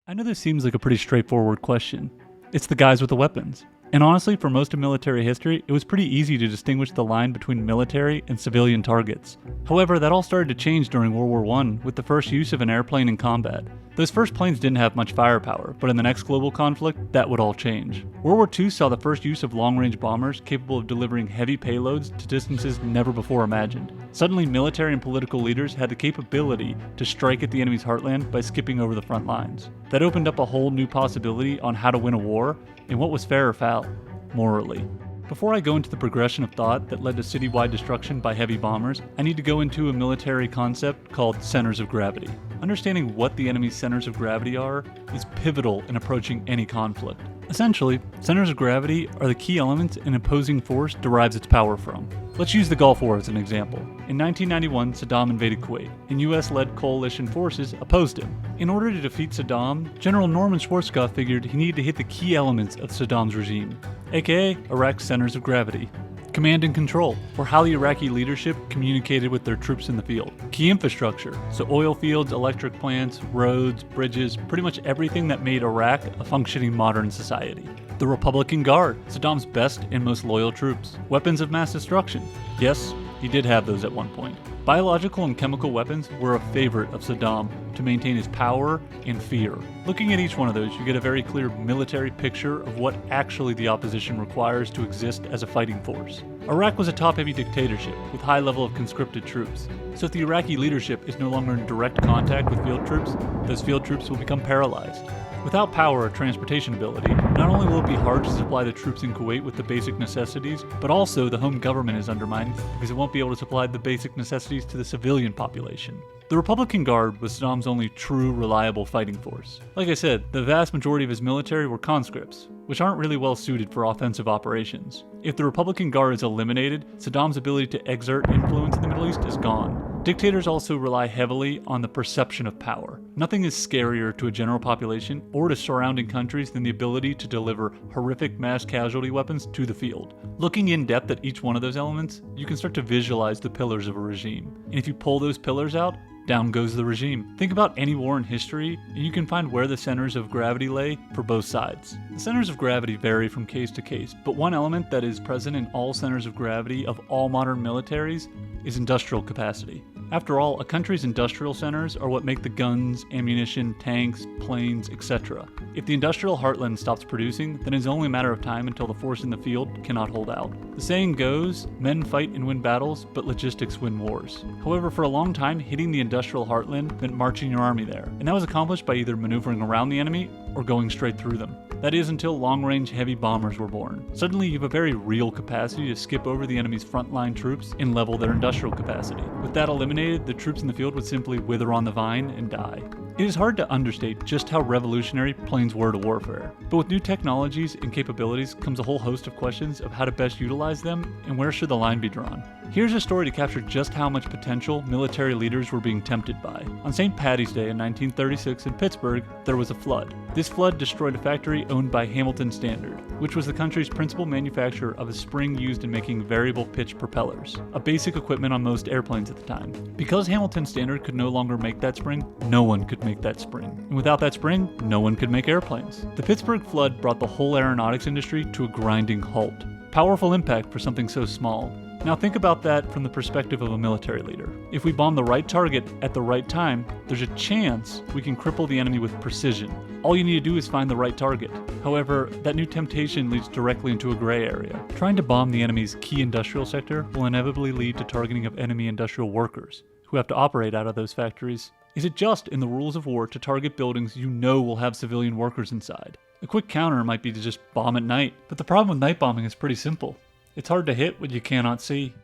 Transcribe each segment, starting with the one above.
I know this seems like a pretty straightforward question. It's the guys with the weapons. And honestly, for most of military history, it was pretty easy to distinguish the line between military and civilian targets. However, that all started to change during World War I with the first use of an airplane in combat. Those first planes didn't have much firepower, but in the next global conflict, that would all change. World War II saw the first use of long-range bombers capable of delivering heavy payloads to distances never before imagined. Suddenly, military and political leaders had the capability to strike at the enemy's heartland by skipping over the front lines. That opened up a whole new possibility on how to win a war, and what was fair or foul, morally. Before I go into the progression of thought that led to citywide destruction by heavy bombers, I need to go into a military concept called centers of gravity. Understanding what the enemy's centers of gravity are is pivotal in approaching any conflict. Essentially, centers of gravity are the key elements an opposing force derives its power from. Let's use the Gulf War as an example. In 1991, Saddam invaded Kuwait, and US-led coalition forces opposed him. In order to defeat Saddam, General Norman Schwarzkopf figured he needed to hit the key elements of Saddam's regime, aka Iraq's centers of gravity. Command and control, or how the Iraqi leadership communicated with their troops in the field. Key infrastructure, so oil fields, electric plants, roads, bridges, pretty much everything that made Iraq a functioning modern society. The Republican Guard, Saddam's best and most loyal troops. Weapons of mass destruction. Yes, he did have those at one point. Biological and chemical weapons were a favorite of Saddam to maintain his power and fear. Looking at each one of those, you get a very clear military picture of what actually the opposition requires to exist as a fighting force. Iraq was a top-heavy dictatorship with high level of conscripted troops. So if the Iraqi leadership is no longer in direct contact with field troops, those field troops will become paralyzed. Without power or transportation ability, not only will it be hard to supply the troops in Kuwait with the basic necessities, but also the home government is undermined because it won't be able to supply the basic necessities to the civilian population. The Republican Guard was Saddam's only true, reliable fighting force. Like I said, the vast majority of his military were conscripts, which aren't really well suited for offensive operations. If the Republican Guard is eliminated, Saddam's ability to exert influence in the Middle East is gone. Dictators also rely heavily on the perception of power. Nothing is scarier to a general population or to surrounding countries than the ability to deliver horrific mass casualty weapons to the field. Looking in depth at each one of those elements, you can start to visualize the pillars of a regime. And if you pull those pillars out, down goes the regime. Think about any war in history, and you can find where the centers of gravity lay for both sides. The centers of gravity vary from case to case, but one element that is present in all centers of gravity of all modern militaries is industrial capacity. After all, a country's industrial centers are what make the guns, ammunition, tanks, planes, etc. If the industrial heartland stops producing, then it's only a matter of time until the force in the field cannot hold out. The saying goes, men fight and win battles, but logistics win wars. However, for a long time, hitting the industrial heartland meant marching your army there, and that was accomplished by either maneuvering around the enemy or going straight through them. That is until long-range heavy bombers were born. Suddenly you have a very real capacity to skip over the enemy's frontline troops and level their industrial capacity. With that eliminated, the troops in the field would simply wither on the vine and die. It is hard to understate just how revolutionary planes were to warfare. But with new technologies and capabilities comes a whole host of questions of how to best utilize them and where should the line be drawn. Here's a story to capture just how much potential military leaders were being tempted by. On St. Paddy's Day in 1936 in Pittsburgh, there was a flood. This flood destroyed a factory owned by Hamilton Standard, which was the country's principal manufacturer of a spring used in making variable pitch propellers, a basic equipment on most airplanes at the time. Because Hamilton Standard could no longer make that spring, no one could make that spring. And without that spring, no one could make airplanes. The Pittsburgh flood brought the whole aeronautics industry to a grinding halt. Powerful impact for something so small. Now think about that from the perspective of a military leader. If we bomb the right target at the right time, there's a chance we can cripple the enemy with precision. All you need to do is find the right target. However, that new temptation leads directly into a gray area. Trying to bomb the enemy's key industrial sector will inevitably lead to targeting of enemy industrial workers, who have to operate out of those factories. Is it just in the rules of war to target buildings you know will have civilian workers inside? A quick counter might be to just bomb at night, but the problem with night bombing is pretty simple. It's hard to hit what you cannot see.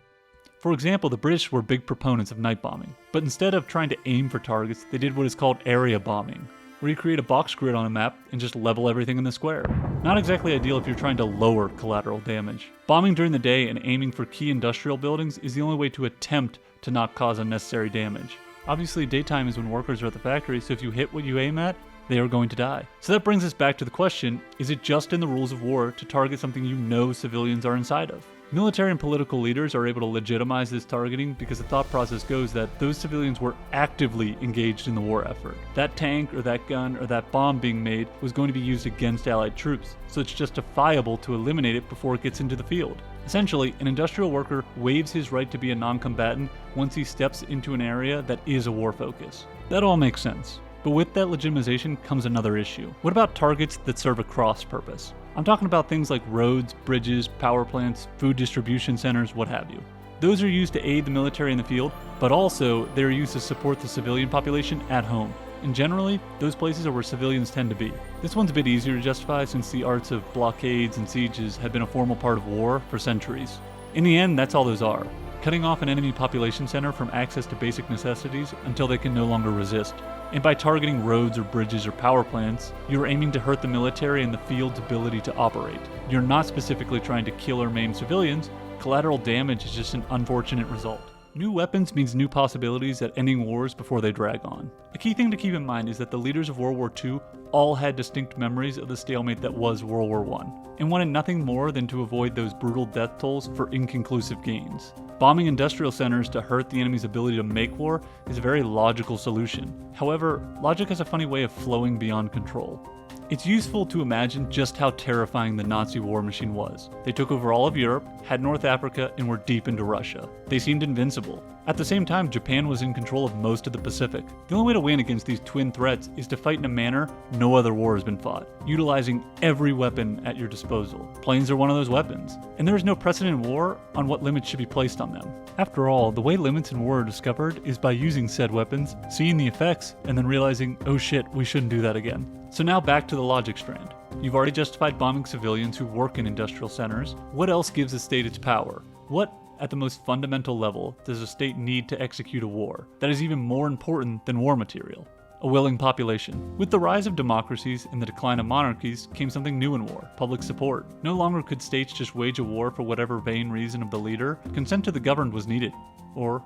For example, the British were big proponents of night bombing, but instead of trying to aim for targets, they did what is called area bombing, where you create a box grid on a map and just level everything in the square. Not exactly ideal if you're trying to lower collateral damage. Bombing during the day and aiming for key industrial buildings is the only way to attempt to not cause unnecessary damage. Obviously, daytime is when workers are at the factory, so if you hit what you aim at, they are going to die. So that brings us back to the question, is it just in the rules of war to target something you know civilians are inside of? Military and political leaders are able to legitimize this targeting because the thought process goes that those civilians were actively engaged in the war effort. That tank or that gun or that bomb being made was going to be used against Allied troops, so it's justifiable to eliminate it before it gets into the field. Essentially, an industrial worker waives his right to be a non-combatant once he steps into an area that is a war focus. That all makes sense. But with that legitimization comes another issue. What about targets that serve a cross purpose? I'm talking about things like roads, bridges, power plants, food distribution centers, what have you. Those are used to aid the military in the field, but also they are used to support the civilian population at home. And generally, those places are where civilians tend to be. This one's a bit easier to justify since the arts of blockades and sieges have been a formal part of war for centuries. In the end, that's all those are. Cutting off an enemy population center from access to basic necessities until they can no longer resist. And by targeting roads or bridges or power plants, you're aiming to hurt the military and the field's ability to operate. You're not specifically trying to kill or maim civilians. Collateral damage is just an unfortunate result. New weapons means new possibilities at ending wars before they drag on. A key thing to keep in mind is that the leaders of World War II all had distinct memories of the stalemate that was World War I, and wanted nothing more than to avoid those brutal death tolls for inconclusive gains. Bombing industrial centers to hurt the enemy's ability to make war is a very logical solution. However, logic has a funny way of flowing beyond control. It's useful to imagine just how terrifying the Nazi war machine was. They took over all of Europe, had North Africa, and were deep into Russia. They seemed invincible. At the same time, Japan was in control of most of the Pacific. The only way to win against these twin threats is to fight in a manner no other war has been fought, utilizing every weapon at your disposal. Planes are one of those weapons, and there is no precedent in war on what limits should be placed on them. After all, the way limits in war are discovered is by using said weapons, seeing the effects, and then realizing, oh shit, we shouldn't do that again. So now back to the logic strand. You've already justified bombing civilians who work in industrial centers. What else gives a state its power? What, at the most fundamental level, does a state need to execute a war that is even more important than war material? A willing population. With the rise of democracies and the decline of monarchies came something new in war, public support. No longer could states just wage a war for whatever vain reason of the leader. Consent to the governed was needed. Or,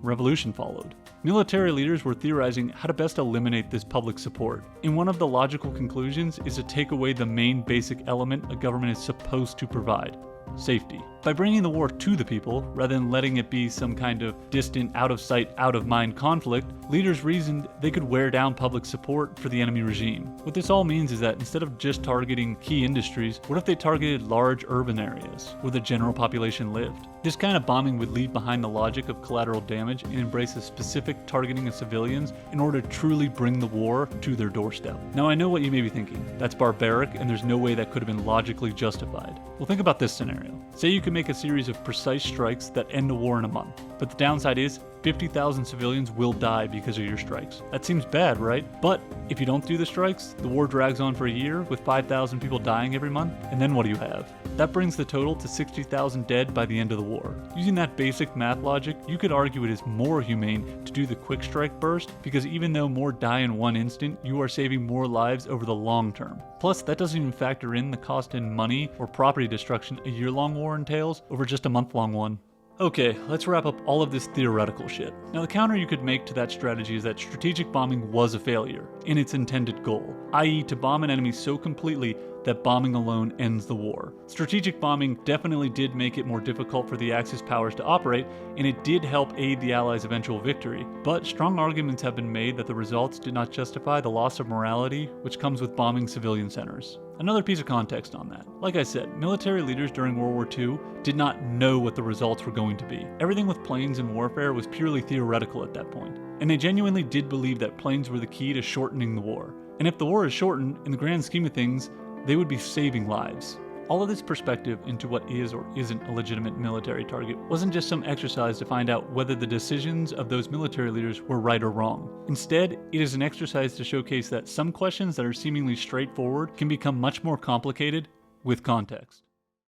revolution followed. Military leaders were theorizing how to best eliminate this public support. And one of the logical conclusions is to take away the main basic element a government is supposed to provide: safety. By bringing the war to the people, rather than letting it be some kind of distant, out-of-sight, out-of-mind conflict, leaders reasoned they could wear down public support for the enemy regime. What this all means is that instead of just targeting key industries, what if they targeted large urban areas where the general population lived? This kind of bombing would leave behind the logic of collateral damage and embrace a specific targeting of civilians in order to truly bring the war to their doorstep. Now I know what you may be thinking. That's barbaric, and there's no way that could have been logically justified. Well, think about this scenario. Say you can make a series of precise strikes that end a war in a month, but the downside is 50,000 civilians will die because of your strikes. That seems bad, right? But if you don't do the strikes, the war drags on for a year with 5,000 people dying every month, and then what do you have? That brings the total to 60,000 dead by the end of the war. Using that basic math logic, you could argue it is more humane to do the quick strike burst, because even though more die in one instant, you are saving more lives over the long term. Plus, that doesn't even factor in the cost in money or property destruction a year-long war entails over just a month-long one. Okay, let's wrap up all of this theoretical shit. Now the counter you could make to that strategy is that strategic bombing was a failure in its intended goal, i.e. to bomb an enemy so completely that bombing alone ends the war. Strategic bombing definitely did make it more difficult for the Axis powers to operate, and it did help aid the Allies' eventual victory, but strong arguments have been made that the results did not justify the loss of morality which comes with bombing civilian centers. Another piece of context on that. Like I said, military leaders during World War II did not know what the results were going to be. Everything with planes and warfare was purely theoretical at that point, and they genuinely did believe that planes were the key to shortening the war. And if the war is shortened, in the grand scheme of things, they would be saving lives. All of this perspective into what is or isn't a legitimate military target wasn't just some exercise to find out whether the decisions of those military leaders were right or wrong. Instead, it is an exercise to showcase that some questions that are seemingly straightforward can become much more complicated with context.